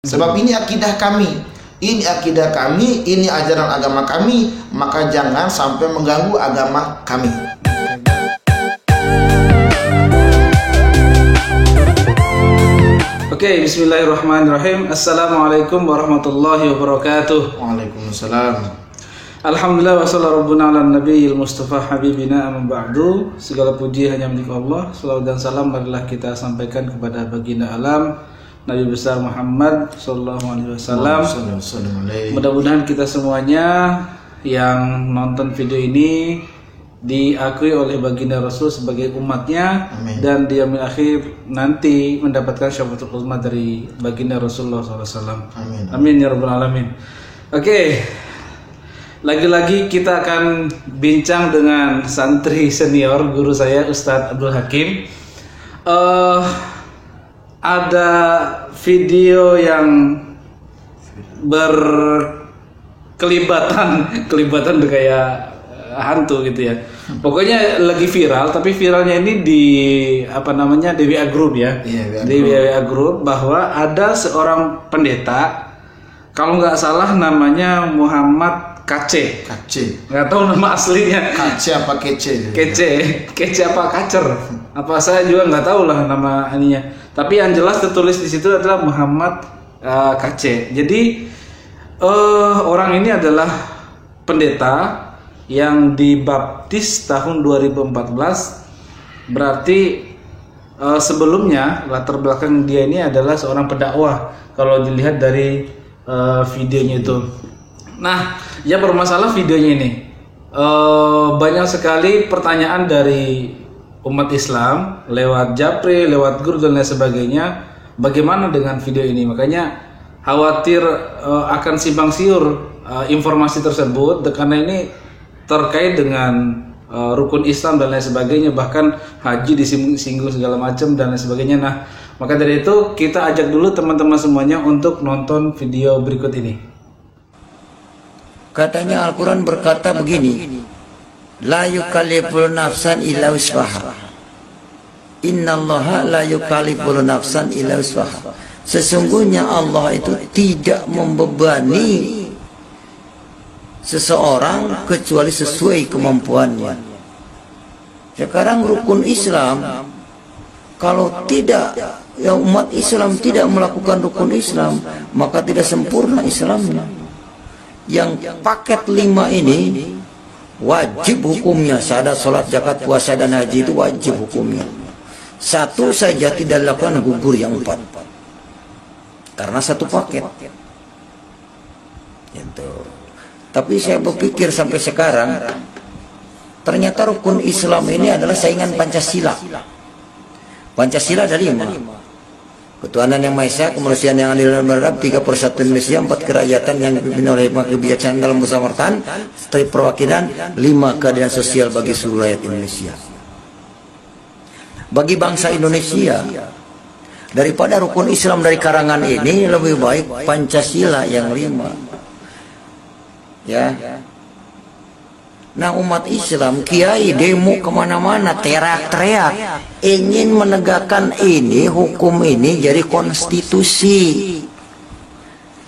Sebab ini akidah kami, ini ajaran agama kami, maka jangan sampai mengganggu agama kami. Oke, bismillahirrahmanirrahim. Assalamualaikum warahmatullahi wabarakatuh. Waalaikumsalam. Alhamdulillah wa sallallahu ala nabiyil mustafa habibina amma ba'du. Segala puji hanya milik Allah. Salawat dan salam marilah kita sampaikan kepada baginda alam Nabi besar Muhammad sallallahu alaihi wasallam. Mudah-mudahan kita semuanya yang nonton video ini diakui oleh baginda Rasul sebagai umatnya. Amin. Dan di yaumil akhir nanti mendapatkan syafaatul uzma dari baginda Rasulullah SAW. Amin. Amin ya rabbal alamin. Oke, lagi-lagi kita akan bincang dengan santri senior guru saya Ustadz Abdul Hakim. Ada video yang kelibatan kayak hantu gitu ya. Pokoknya lagi viral, tapi viralnya ini di di WA Group ya. Di WA Group bahwa ada seorang pendeta, kalau nggak salah namanya Muhammad KC. Nggak tahu nama aslinya. KC apa Kece? Kece apa Kacer? Apa saya juga nggak tahu lah nama ininya. Tapi yang jelas tertulis di situ adalah Muhammad KC. Jadi orang ini adalah pendeta yang dibaptis tahun 2014. Berarti sebelumnya latar belakang dia ini adalah seorang pendakwah kalau dilihat dari videonya itu. Nah, yang bermasalah videonya ini banyak sekali pertanyaan dari umat Islam lewat japri, lewat grup dan lain sebagainya. Bagaimana dengan video ini? Makanya khawatir akan simpang siur informasi tersebut karena ini terkait dengan rukun Islam dan lain sebagainya, bahkan haji disinggung segala macam dan lain sebagainya. Nah, maka dari itu kita ajak dulu teman-teman semuanya untuk nonton video berikut ini. Katanya Al-Quran berkata begini, la yukallifu nafsan illa wus'aha. Innallaha la yukallifu nafsan illa wus'aha. Sesungguhnya Allah itu tidak membebani seseorang kecuali sesuai kemampuannya. Sekarang rukun Islam, kalau tidak umat Islam tidak melakukan rukun Islam, maka tidak sempurna Islamnya. Yang paket 5 ini wajib hukumnya, syahadat, salat, zakat, puasa dan haji itu wajib hukumnya. Satu saja tidak dilakukan, gugur yang 4 karena satu paket gitu. Tapi saya berpikir sampai sekarang ternyata rukun Islam ini adalah saingan Pancasila. Pancasila ada 5: ketuhanan yang Maha Esa, kemanusiaan yang adil dan beradab, 3 persatuan Indonesia, 4 kerakyatan yang dipimpin oleh hikmah kebijaksanaan dalam kesamartaan, perwakilan, 5 keadilan sosial bagi seluruh rakyat Indonesia. Bagi bangsa Indonesia, daripada rukun Islam dari karangan ini lebih baik Pancasila yang 5. Ya. Nah, umat Islam, kiai demo kemana-mana, teriak-teriak ingin menegakkan ini, hukum ini jadi konstitusi.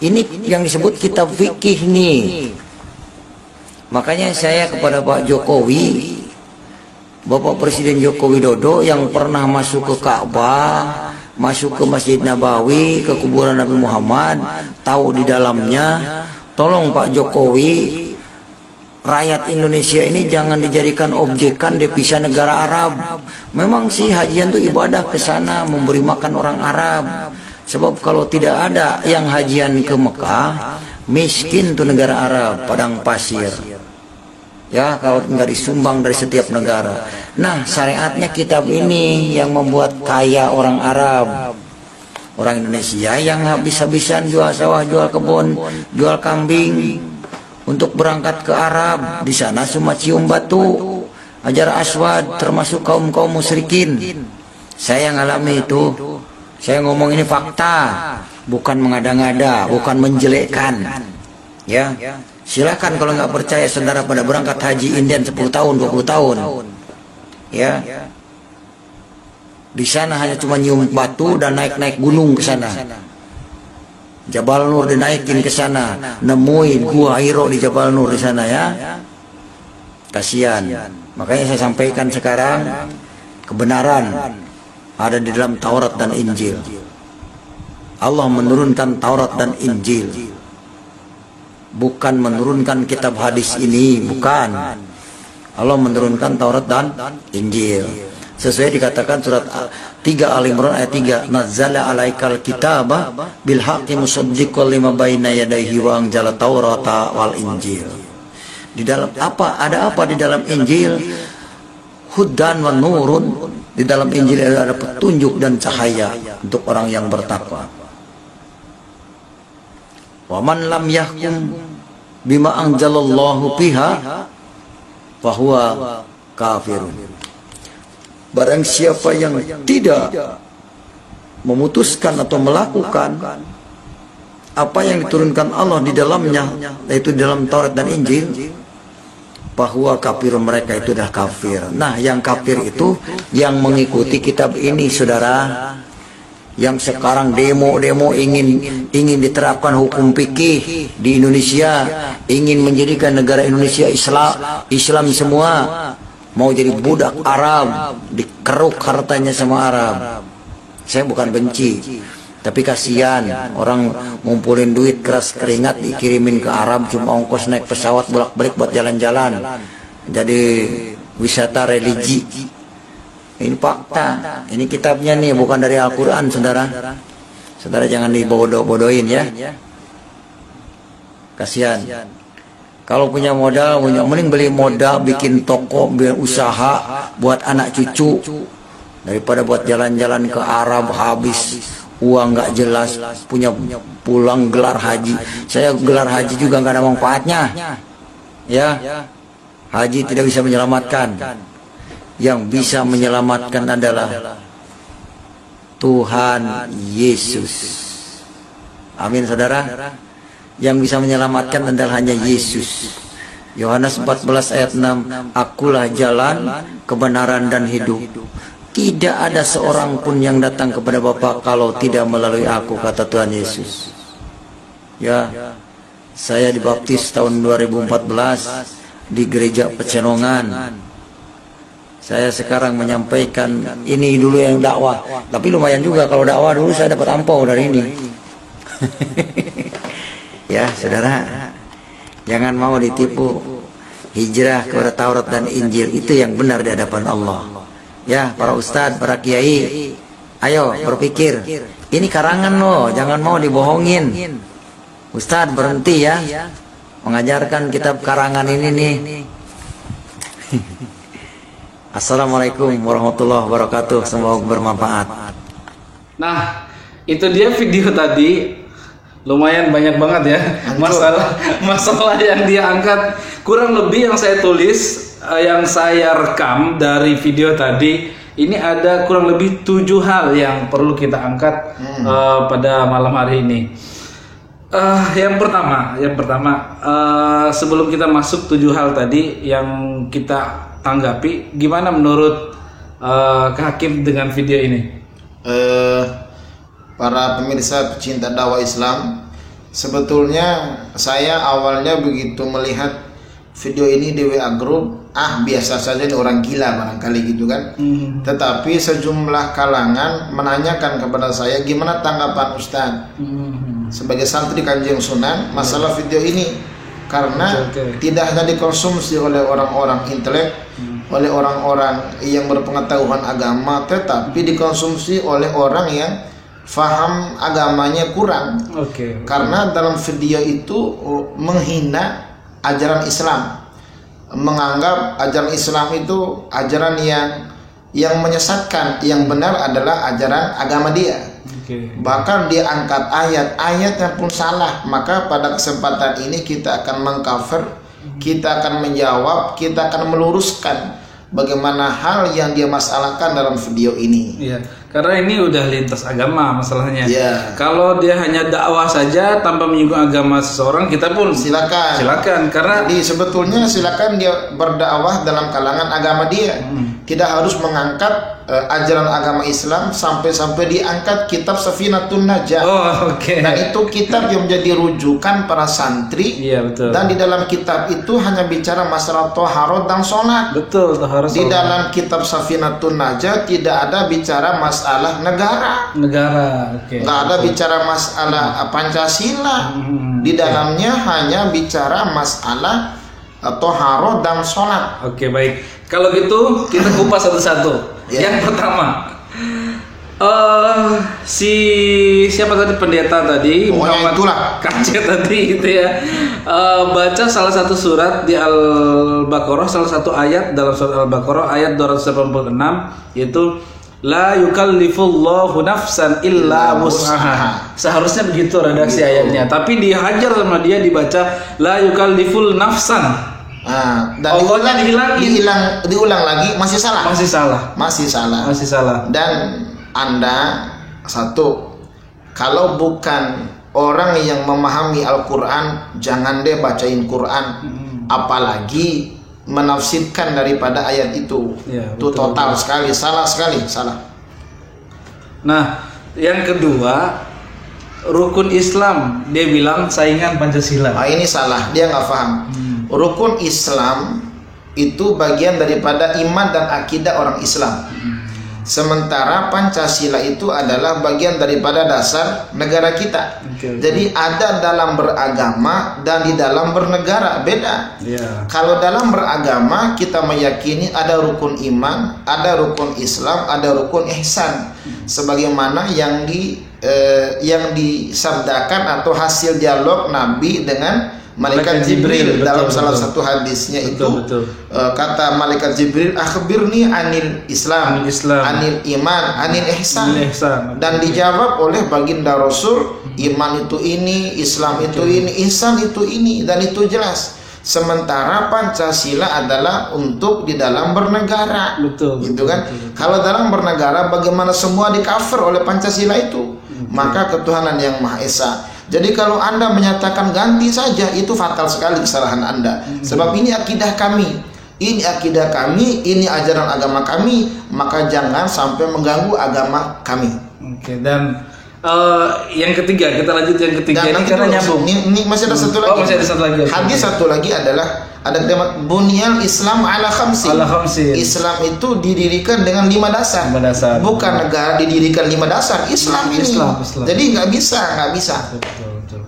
Ini yang disebut kitab fikih nih. Makanya saya kepada Pak Jokowi, Bapak Presiden Joko Widodo yang pernah masuk ke Ka'bah, masuk ke Masjid Nabawi, ke kuburan Nabi Muhammad, tahu di dalamnya. Tolong Pak Jokowi, rakyat Indonesia ini jangan dijadikan objekan devisa negara Arab. Memang sih hajian itu ibadah ke sana, memberi makan orang Arab. Sebab kalau tidak ada yang hajian ke Mekah, miskin tuh negara Arab, padang pasir. Ya, kalau nggak disumbang dari setiap negara. Nah, syariatnya kitab ini yang membuat kaya orang Arab. Orang Indonesia yang habis-habisan jual sawah, jual kebun, jual kambing untuk berangkat ke Arab. Di sana cuma cium batu, Hajar Aswad, termasuk kaum-kaum musyrikin. Saya ngalami itu. Saya ngomong ini fakta, bukan mengada-ngada, bukan menjelekkan. Ya, silakan kalau nggak percaya saudara pada berangkat haji Indian 10 tahun, 20 tahun. Ya. Di sana hanya cuma nyium batu dan naik-naik gunung ke sana. Jabal Nur dinaikin ke sana, nemuin gua Hiro di Jabal Nur di sana ya. Kasihan. Makanya saya sampaikan sekarang kebenaran ada di dalam Taurat dan Injil. Allah menurunkan Taurat dan Injil. Bukan menurunkan kitab hadis ini, bukan. Allah menurunkan Taurat dan Injil. Sesuai dikatakan surat 3 Al-Imran ayat 3, nazzala alaikal kitaba bil haqqi musaddiqan lima baina yadayhi wa anzala taurata wal injil. Di dalam apa? Ada apa di dalam Injil? Hudan wa nurun. Di dalam Injil ada petunjuk dan cahaya untuk orang yang bertakwa. Wa man lam yahkum bima anzalallahu fiha fa huwa kafirun. Barang siapa yang tidak memutuskan atau melakukan apa yang diturunkan Allah di dalamnya, yaitu dalam Taurat dan Injil, bahwa kafir mereka itu dah kafir. Nah, yang kafir itu yang mengikuti kitab ini, saudara. Yang sekarang demo-demo ingin diterapkan hukum fikih di Indonesia, ingin menjadikan negara Indonesia Islam semua. Mau jadi budak Arab, dikeruk hartanya sama Arab. Saya bukan benci, tapi kasihan orang ngumpulin duit keras keringat dikirimin ke Arab, cuma ongkos naik pesawat bolak-balik buat jalan-jalan. Jadi wisata religi. Ini fakta. Ini kitabnya nih, bukan dari Al-Quran, saudara. Saudara jangan dibodoh-bodohin ya. Kasihan. Kalau punya modal, mending beli modal, bikin toko, biar usaha buat anak cucu, daripada buat jalan-jalan ke Arab habis uang nggak jelas, punya pulang gelar haji. Saya gelar haji juga nggak ada manfaatnya, ya. Haji tidak bisa menyelamatkan. Yang bisa menyelamatkan adalah Tuhan Yesus. Amin, saudara. Yang bisa menyelamatkan adalah hanya Yesus. Yohanes 14 ayat 6, akulah jalan, kebenaran dan hidup. Tidak ada seorang pun yang datang kepada Bapa kalau tidak melalui aku, kata Tuhan Yesus. Ya, saya dibaptis tahun 2014 di gereja Pecenongan. Saya sekarang menyampaikan ini dulu yang dakwah, tapi lumayan juga kalau dakwah dulu saya dapat ampau dari ini. Ya, saudara, jangan mau ditipu. Hijrah kepada Taurat dan Injil itu yang benar di hadapan Allah. Ya, para ustadz, para kiai, ayo berpikir. Ini karangan loh, jangan mau dibohongin. Ustadz berhenti ya mengajarkan kitab karangan ini nih. Assalamualaikum warahmatullahi wabarakatuh. Semoga bermanfaat. Nah, itu dia video tadi. Lumayan banyak banget ya masalah yang dia angkat. Kurang lebih yang saya tulis, yang saya rekam dari video tadi, ini ada kurang lebih 7 hal yang perlu kita angkat pada malam hari ini. Yang pertama, sebelum kita masuk 7 hal tadi yang kita tanggapi, gimana menurut Kak Hakim dengan video ini? Para pemirsa pecinta dakwah Islam, sebetulnya saya awalnya begitu melihat video ini di WA group, biasa saja ini orang gila barangkali gitu kan. Tetapi sejumlah kalangan menanyakan kepada saya, gimana tanggapan Ustadz sebagai santri Kanjeng Sunan masalah video ini, karena tidak hanya dikonsumsi oleh orang-orang intelek, oleh orang-orang yang berpengetahuan agama, tetapi dikonsumsi oleh orang yang faham agamanya kurang. Karena dalam video itu menghina ajaran Islam, menganggap ajaran Islam itu ajaran yang menyesatkan, yang benar adalah ajaran agama dia. Bahkan dia angkat ayat-ayatnya pun salah. Maka pada kesempatan ini kita akan mengcover, kita akan menjawab, kita akan meluruskan bagaimana hal yang dia masalahkan dalam video ini. Iya, Karena ini udah lintas agama masalahnya. Iya. Kalau dia hanya dakwah saja tanpa menyinggung agama seseorang, kita pun silakan. Karena jadi sebetulnya silakan dia berdakwah dalam kalangan agama dia. Tidak harus mengangkat ajaran agama Islam sampai diangkat kitab Safinatun Najah. Oh, oke. Dan itu kitab yang menjadi rujukan para santri. Iya, betul. Dan di dalam kitab itu hanya bicara masalah toharoh dan sholat. Betul, toharoh. Di dalam kitab Safinatun Najah tidak ada bicara masalah negara. Oke. Nggak ada bicara masalah Pancasila. Di dalamnya hanya bicara masalah toharoh dan sholat. Oke, baik. Kalau gitu kita kupas satu-satu. Yang pertama, siapa tadi pendeta tadi? Pokoknya itulah. Kaca tadi itu ya. Baca salah satu surat di Al-Baqarah, salah satu ayat dalam surat Al-Baqarah ayat 286, yaitu la yukallifullahu nafsan illa wus'aha. Seharusnya begitu redaksi ayatnya, tapi dihajar sama dia dibaca la yukalliful nafsan. Dan diulang lagi masih salah. Dan Anda satu, kalau bukan orang yang memahami Al-Quran, jangan deh bacain Quran, apalagi menafsirkan daripada ayat itu. Itu total sekali salah. Nah, yang kedua, rukun Islam dia bilang saingan Pancasila. Ini salah, dia nggak paham. Rukun Islam itu bagian daripada iman dan akidah orang Islam. Sementara Pancasila itu adalah bagian daripada dasar negara kita. Jadi ada dalam beragama dan di dalam bernegara, beda. Kalau dalam beragama kita meyakini ada rukun iman, ada rukun Islam, ada rukun ihsan. Sebagaimana yang disabdakan atau hasil dialog Nabi dengan Malaikat Jibril dalam salah satu hadisnya itu kata Malaikat Jibril, akhbirni anil Islam, anil iman, anil ihsan. Dan dijawab oleh baginda Rasul, iman itu ini, Islam itu ini, ihsan itu ini, dan itu jelas. Sementara Pancasila adalah untuk di dalam bernegara, gitu kan? Kalau dalam bernegara, bagaimana semua di-cover oleh Pancasila itu? Maka ketuhanan yang Maha Esa. Jadi kalau Anda menyatakan ganti saja, itu fatal sekali kesalahan Anda. Sebab ini akidah kami, ini ajaran agama kami, maka jangan sampai mengganggu agama kami. Dan yang ketiga, kita lanjut yang ketiga. Ini karena nyambung. Ini masih ada satu lagi. Masih ada satu lagi. Hadis satu lagi adalah ada kalimat bunyal Islam ala khamsin. Islam itu didirikan dengan 5 dasar. Bukan negara didirikan 5 dasar. Islam ini. Jadi nggak bisa. Betul.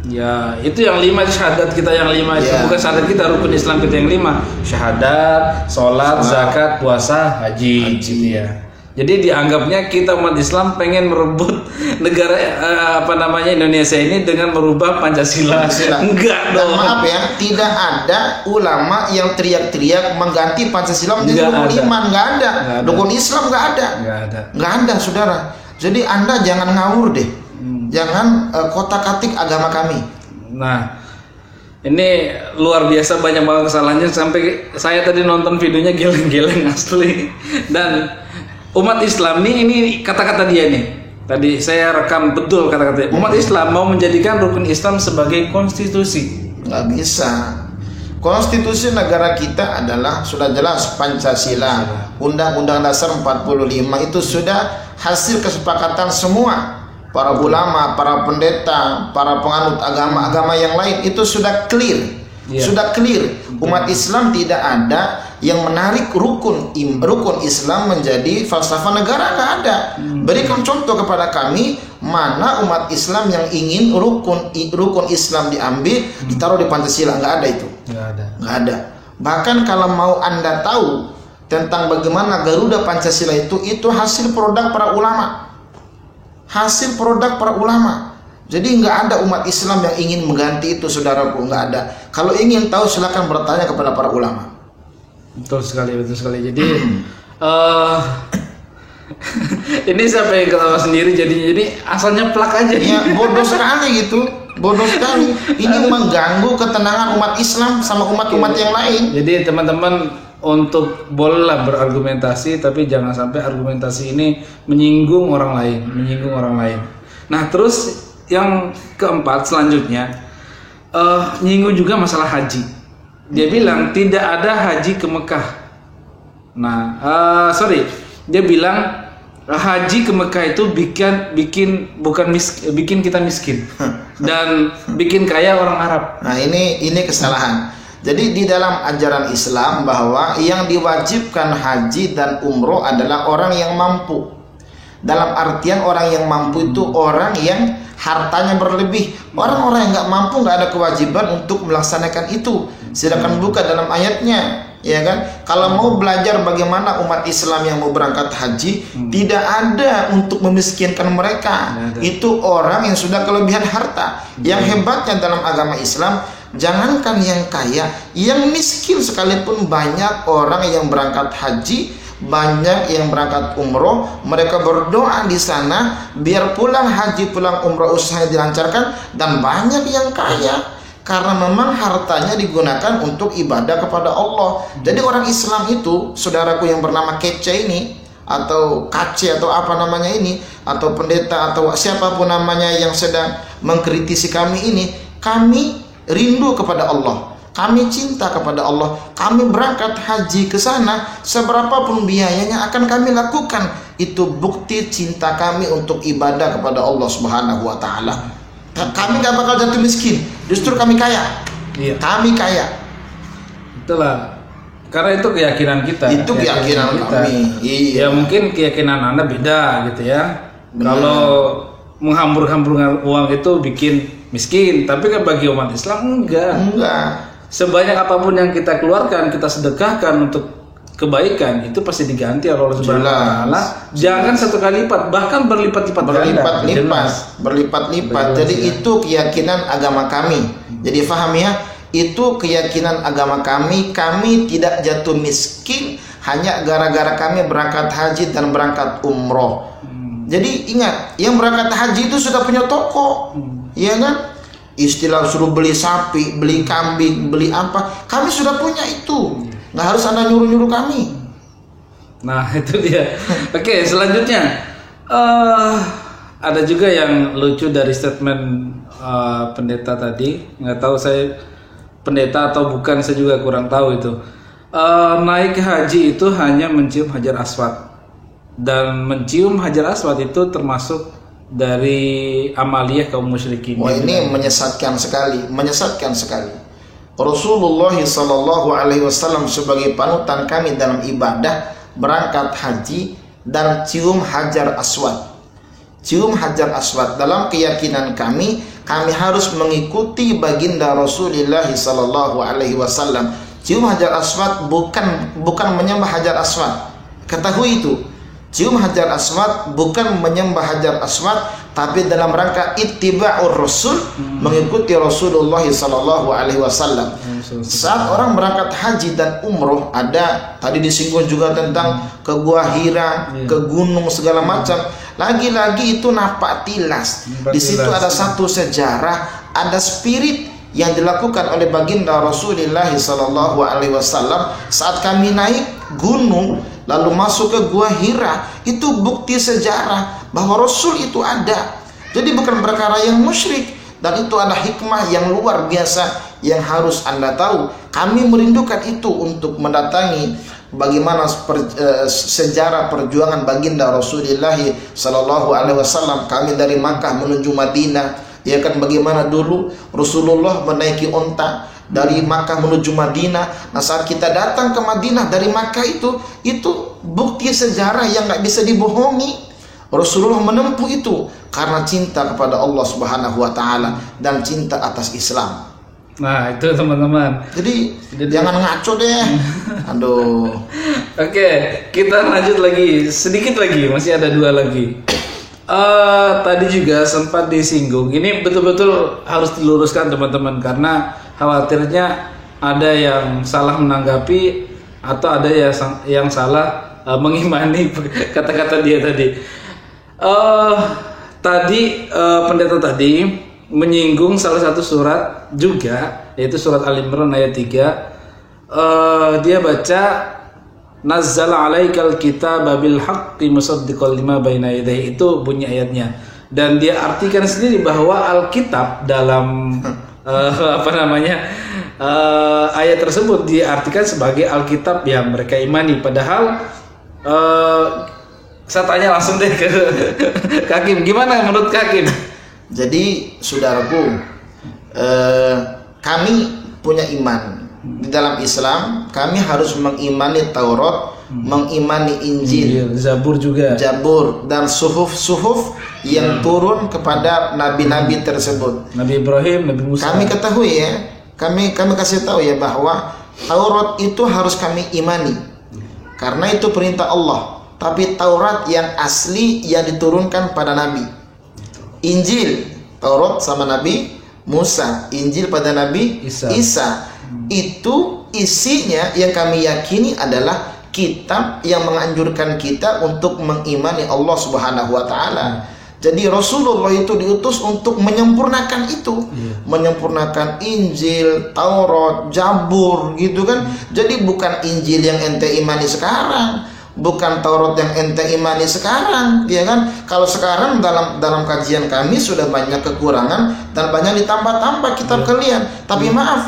Ya, itu yang 5 syahadat kita yang 5 itu bukan syahadat kita, rukun Islam kita yang 5. Syahadat, sholat, zakat, puasa, haji. Gitu ya. Jadi dianggapnya kita umat Islam pengen merebut negara Indonesia ini dengan merubah Pancasila. Enggak dong. Dan maaf ya, tidak ada ulama yang teriak-teriak mengganti Pancasila menjadi rukun iman. Enggak ada. Rukun Islam enggak ada, saudara. Jadi Anda jangan ngawur deh. Jangan kotak-katik agama kami. Nah, ini luar biasa banyak banget kesalahannya, sampai saya tadi nonton videonya geleng-geleng asli. Dan umat Islam ini kata-kata dia nih. Tadi saya rekam betul kata-kata. Umat Islam mau menjadikan rukun Islam sebagai konstitusi. Nggak bisa. Konstitusi negara kita adalah sudah jelas Pancasila. Undang-Undang Dasar 45 itu sudah hasil kesepakatan semua. Para ulama, para pendeta, para penganut agama-agama yang lain, itu sudah clear. Sudah clear. Umat Islam tidak ada yang menarik rukun Islam menjadi falsafah negara, nggak ada. Berikan contoh kepada kami mana umat Islam yang ingin rukun Islam diambil ditaruh di Pancasila. Nggak ada itu. Nggak ada. Bahkan kalau mau Anda tahu tentang bagaimana Garuda Pancasila itu hasil produk para ulama. Jadi nggak ada umat Islam yang ingin mengganti itu, saudaraku, nggak ada. Kalau ingin tahu silakan bertanya kepada para ulama. Betul sekali. Jadi ini saya pengen ketawa sendiri, jadi asalnya plak aja. Ya, bodoh sekali gitu. Bodoh sekali. Ini mengganggu ketenangan umat Islam sama umat-umat yang lain. Jadi teman-teman, untuk bolehlah berargumentasi, tapi jangan sampai argumentasi ini menyinggung orang lain. Nah, terus yang keempat selanjutnya nyinggung juga masalah haji. Dia bilang tidak ada haji ke Mekah. Nah, dia bilang haji ke Mekah itu bikin kita miskin dan bikin kaya orang Arab. Nah, ini kesalahan. Jadi di dalam ajaran Islam bahwa yang diwajibkan haji dan umroh adalah orang yang mampu. Dalam artian orang yang mampu itu orang yang hartanya berlebih. Orang-orang yang nggak mampu nggak ada kewajiban untuk melaksanakan itu. Sedangkan bukan dalam ayatnya, ya kan? Kalau mau belajar bagaimana umat Islam yang mau berangkat haji, tidak ada untuk memiskinkan mereka. Itu orang yang sudah kelebihan harta. Yang hebatnya dalam agama Islam, jangankan yang kaya, yang miskin sekalipun banyak orang yang berangkat haji, banyak yang berangkat umroh, mereka berdoa di sana biar pulang haji, pulang umroh usahanya dilancarkan, dan banyak yang kaya karena memang hartanya digunakan untuk ibadah kepada Allah. Jadi orang Islam itu, saudaraku yang bernama Kece ini, atau Kace atau apa namanya ini, atau pendeta atau siapapun namanya yang sedang mengkritisi kami ini, kami rindu kepada Allah, kami cinta kepada Allah, kami berangkat haji ke sana, seberapapun biayanya akan kami lakukan. Itu bukti cinta kami untuk ibadah kepada Allah Subhanahu wa taala. Kami gak bakal jatuh miskin, justru kami kaya. Iya. Kami kaya. Itulah, karena itu keyakinan kita. Itu keyakinan kami. Iya. Ya mungkin keyakinan Anda beda gitu ya. Benar. Kalau menghambur-hamburkan uang itu bikin miskin, tapi kan bagi umat Islam enggak. Sebanyak apapun yang kita keluarkan, kita sedekahkan untuk kebaikan, itu pasti diganti oleh Allah Subhanahu wa taala. Jangan satu kali lipat, bahkan berlipat-lipat. Jadi itu keyakinan agama kami. Jadi faham ya, itu keyakinan agama kami. Kami tidak jatuh miskin hanya gara-gara kami berangkat haji dan berangkat umroh. Jadi ingat, yang berangkat haji itu sudah punya toko, ya kan? Istilah suruh beli sapi, beli kambing, beli apa, kami sudah punya itu. Nggak harus Anda nyuruh-nyuruh kami. Nah itu dia. Oke, selanjutnya ada juga yang lucu dari statement pendeta tadi. Nggak tahu saya pendeta atau bukan, saya juga kurang tahu itu. Naik haji itu hanya mencium Hajar Aswad, dan mencium Hajar Aswad itu termasuk dari amaliyah kaum musyrikin. Wah, ini menyesatkan sekali, Rasulullah sallallahu alaihi wasallam sebagai panutan kami dalam ibadah berangkat haji dan cium Hajar Aswad. Cium Hajar Aswad dalam keyakinan kami harus mengikuti baginda Rasulullah sallallahu alaihi wasallam. Cium Hajar Aswad bukan menyembah Hajar Aswad. Ketahui itu. Cium Hajar Aswad bukan menyembah Hajar Aswad, tapi dalam rangka ittiba'ur Rasul, mengikuti Rasulullah sallallahu alaihi wasallam. Saat orang berangkat haji dan umroh, ada tadi disinggung juga tentang ke Gua Hira, ke gunung segala macam. Lagi-lagi itu napak tilas. Di situ ada satu sejarah, ada spirit yang dilakukan oleh baginda Rasulullah sallallahu alaihi wasallam saat kami naik gunung lalu masuk ke Gua Hira. Itu bukti sejarah bahwa Rasul itu ada. Jadi bukan perkara yang musyrik, dan itu ada hikmah yang luar biasa yang harus Anda tahu. Kami merindukan itu untuk mendatangi bagaimana sejarah perjuangan baginda Rasulullah sallallahu alaihi wasallam. Kami dari Makkah menuju Madinah, ya kan, bagaimana dulu Rasulullah menaiki onta dari Makkah menuju Madinah. Nah, saat kita datang ke Madinah dari Makkah itu bukti sejarah yang nggak bisa dibohongi. Rasulullah menempuh itu karena cinta kepada Allah Subhanahu wa taala dan cinta atas Islam. Nah, itu teman-teman. Jadi jangan ngaco deh. Aduh. Oke, kita lanjut lagi. Sedikit lagi, masih ada 2 lagi. Tadi juga sempat disinggung. Ini betul-betul harus diluruskan teman-teman, karena khawatirnya ada yang salah menanggapi atau ada yang salah mengimani kata-kata dia tadi. Pendeta tadi menyinggung salah satu surat juga, yaitu surat Al-Imran ayat 3. Dia baca nazzala 'alaikal kitaba bil haqqi musaddiqal lima baina yadayhi, itu bunyi ayatnya. Dan dia artikan sendiri bahwa Alkitab dalam ayat tersebut diartikan sebagai Alkitab yang mereka imani. Padahal saya tanya langsung deh ke Hakim, gimana menurut Hakim? Jadi saudaraku, kami punya iman di dalam Islam. Kami harus mengimani Taurat, mengimani Injil, Zabur juga, Zabur dan suhuf yang turun kepada nabi-nabi tersebut. Nabi Ibrahim, Nabi Musa. Kami ketahui ya, kami kasih tahu ya bahwa Taurat itu harus kami imani karena itu perintah Allah. Tapi Taurat yang asli yang diturunkan pada nabi. Injil, Taurat sama Nabi Musa, Injil pada Nabi Isa. Itu isinya yang kami yakini adalah kitab yang menganjurkan kita untuk mengimani Allah Subhanahu wa taala. Jadi Rasulullah itu diutus untuk menyempurnakan itu, menyempurnakan Injil, Taurat, Zabur gitu kan. Jadi bukan Injil yang ente imani sekarang, bukan Taurat yang ente imani sekarang, ya kan? Kalau sekarang dalam kajian kami sudah banyak kekurangan dan banyak ditambah-tambah kitab kalian. Tapi maaf,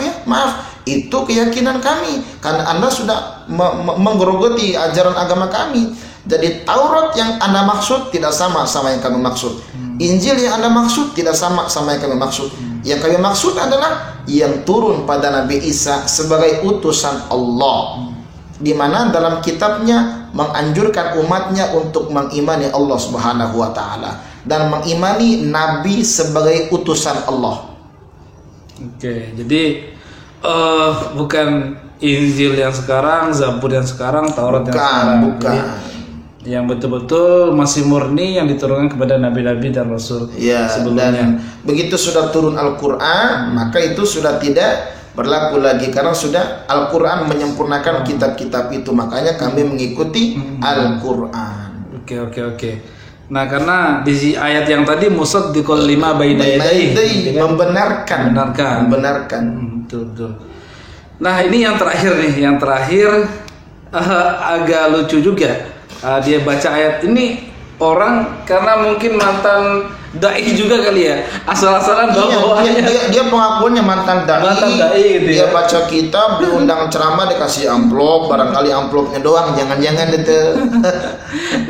itu keyakinan kami karena Anda sudah menggerogoti ajaran agama kami. Jadi Taurat yang Anda maksud tidak sama yang kami maksud. Injil yang Anda maksud tidak sama yang kami maksud. Yang kami maksud adalah yang turun pada Nabi Isa sebagai utusan Allah, di mana dalam kitabnya menganjurkan umatnya untuk mengimani Allah Subhanahu wa taala dan mengimani nabi sebagai utusan Allah. Oke, jadi bukan Injil yang sekarang, Zabur yang sekarang, Taurat yang sekarang. Bukan. Jadi, yang betul-betul masih murni yang diturunkan kepada nabi-nabi dan rasul sebelumnya. Dan begitu sudah turun Al-Qur'an, maka itu sudah tidak berlaku lagi karena sudah Al-Qur'an menyempurnakan kitab-kitab itu. Makanya kami mengikuti Al-Qur'an. Oke. Nah, karena di ayat yang tadi musaddiqal lima baina yadayhi, membenarkan. Betul. Nah, ini yang terakhir nih, agak lucu juga. Dia baca ayat ini, orang karena mungkin mantan dai juga kali ya, asal-asalan dia pengakuannya mantan dai gitu ya. Dia baca kitab, diundang ceramah, dikasih amplop, barangkali amplopnya doang, jangan-jangan itu.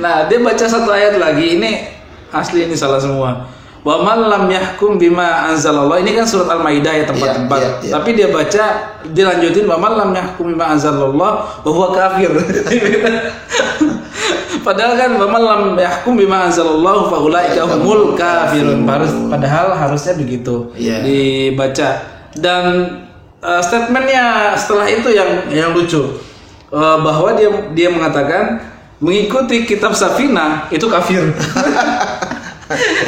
Nah, dia baca satu ayat lagi, ini asli ini salah semua. Wa man lam yahkum bima anzalallah, ini kan surat Al-Maidah ya tempat-tempat. Tapi dia baca, dia lanjutin wa man lam yahkum bima anzalallah wa huwa kafir. Padahal kan wa man lam yahkum bima anzalallahu fa ulaika humul kafirun. Padahal harusnya begitu dibaca. Dan statementnya setelah itu yang lucu, bahwa dia mengatakan mengikuti kitab Safinah itu kafir.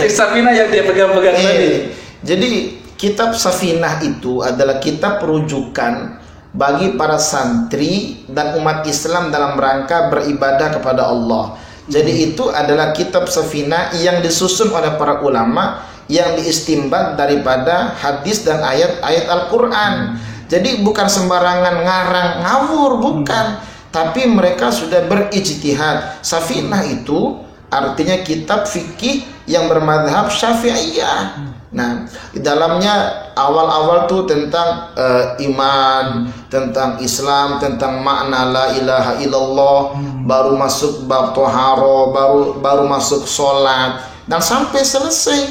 Safinah yang dia pegang-pegang tadi. Jadi kitab Safinah itu adalah kitab rujukan bagi para santri dan umat Islam dalam rangka beribadah kepada Allah. Jadi itu adalah kitab Safinah yang disusun oleh para ulama yang diistimbat daripada hadis dan ayat-ayat Al-Quran. Jadi bukan sembarangan ngarang ngawur, bukan. Tapi mereka sudah berijtihad. Safinah itu artinya kitab fikih yang bermadhab Syafi'iyah. Nah, di dalamnya awal-awal tuh tentang iman, tentang Islam, tentang makna la ilaha illallah, baru masuk bab toharo, baru masuk sholat, dan sampai selesai.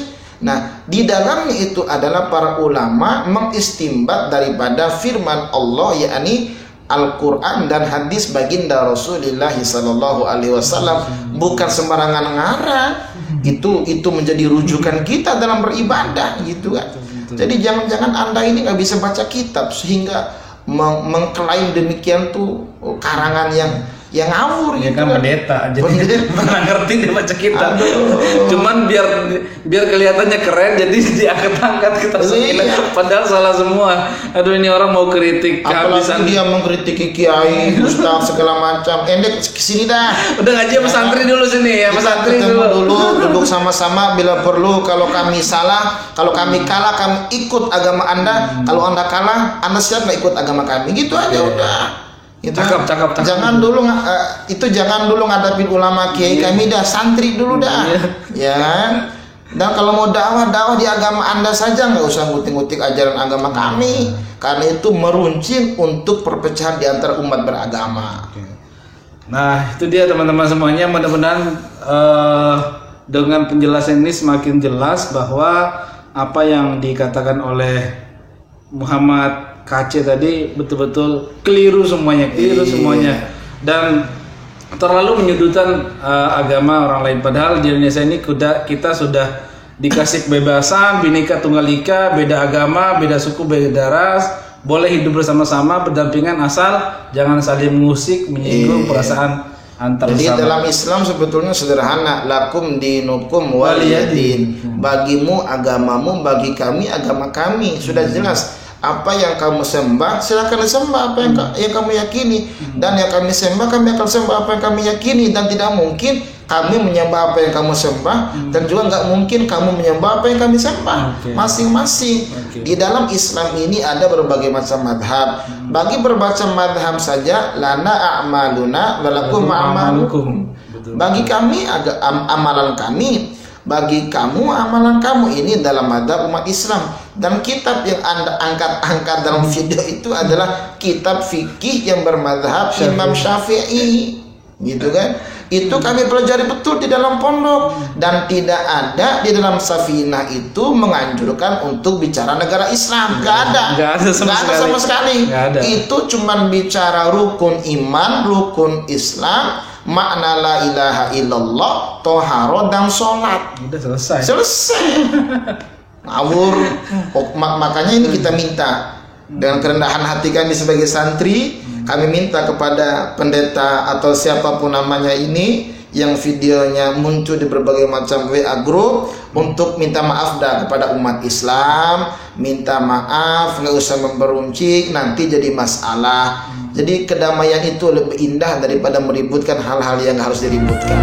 Nah, di dalamnya itu adalah para ulama mengistimbat daripada firman Allah, yakni Al-Quran dan hadis baginda Rasulullah sallallahu alaihi wasallam, bukan sembarangan ngarang. Itu menjadi rujukan kita dalam beribadah gitu kan. Jadi jangan-jangan Anda ini nggak bisa baca kitab sehingga mengklaim demikian tuh karangan yang ngawur ya gitu kan. Pendeta jadi mana ngerti dia baca kitab. Cuman biar kelihatannya keren jadi diangkat-angkat kitab Safinah, padahal salah semua. Aduh, ini orang mau kritik kehabisan. Dia mengkritiki kiai, ustaz segala macam. Endek kesini dah. Udah ngaji pesantren dulu sini ya, pesantren dulu duduk sama-sama, bila perlu kalau kami salah, kalau kami kalah kami ikut agama Anda, kalau Anda kalah Anda siap nggak ikut agama kami, gitu aja udah. Itu Cakep. Jangan dulu jangan dulu ngadapin ulama kiai kami dah, santri dulu dah. Ya kan? Dan kalau mau dakwah di agama Anda saja, nggak usah ngutik-ngutik ajaran agama kami, karena itu meruncing untuk perpecahan di antara umat beragama. Nah, itu dia teman-teman semuanya, mudah-mudahan dengan penjelasan ini semakin jelas bahwa apa yang dikatakan oleh Muhammad KC tadi betul-betul keliru semuanya, dan terlalu menyudutkan agama orang lain. Padahal di Indonesia ini kita sudah dikasih kebebasan, Bhinneka Tunggal Ika, beda agama, beda suku, beda ras, boleh hidup bersama-sama berdampingan asal jangan saling mengusik, menyinggung perasaan antar Jadi bersama. dalam Islam sebetulnya sederhana, lakum dinukum waliyadin. Bagimu agamamu, bagi kami agama kami. Sudah jelas. Apa yang kamu sembah silakan disembah, apa yang kamu yakini, dan yang kami sembah kami akan sembah apa yang kami yakini, dan tidak mungkin kami menyembah apa yang kamu sembah dan juga nggak mungkin kamu menyembah apa yang kami sembah. Masing-masing. Di dalam Islam ini ada berbagai macam madhab. Bagi bermacam madhab saja, lana a'maluna walakum a'malukum. Bagi kami amalan kami, bagi kamu amalan kamu. Ini dalam madhab umat Islam. Dan kitab yang Anda angkat dalam video itu adalah kitab fikih yang bermadhab Imam Syafi'i, gitu kan? Itu kami pelajari betul di dalam pondok, dan tidak ada di dalam Safinah itu menganjurkan untuk bicara negara Islam. Gak ada sama sekali. Itu cuman bicara rukun iman, rukun Islam, makna la ilaha illallah, toharo, dan sholat. Udah selesai. Ngawur. Makanya ini kita minta dengan kerendahan hati kami sebagai santri, kami minta kepada pendeta atau siapapun namanya ini yang videonya muncul di berbagai macam WA group untuk minta maaf dah kepada umat Islam, minta maaf, nggak usah memberuncing, nanti jadi masalah. Jadi kedamaian itu lebih indah daripada meributkan hal-hal yang harus diributkan.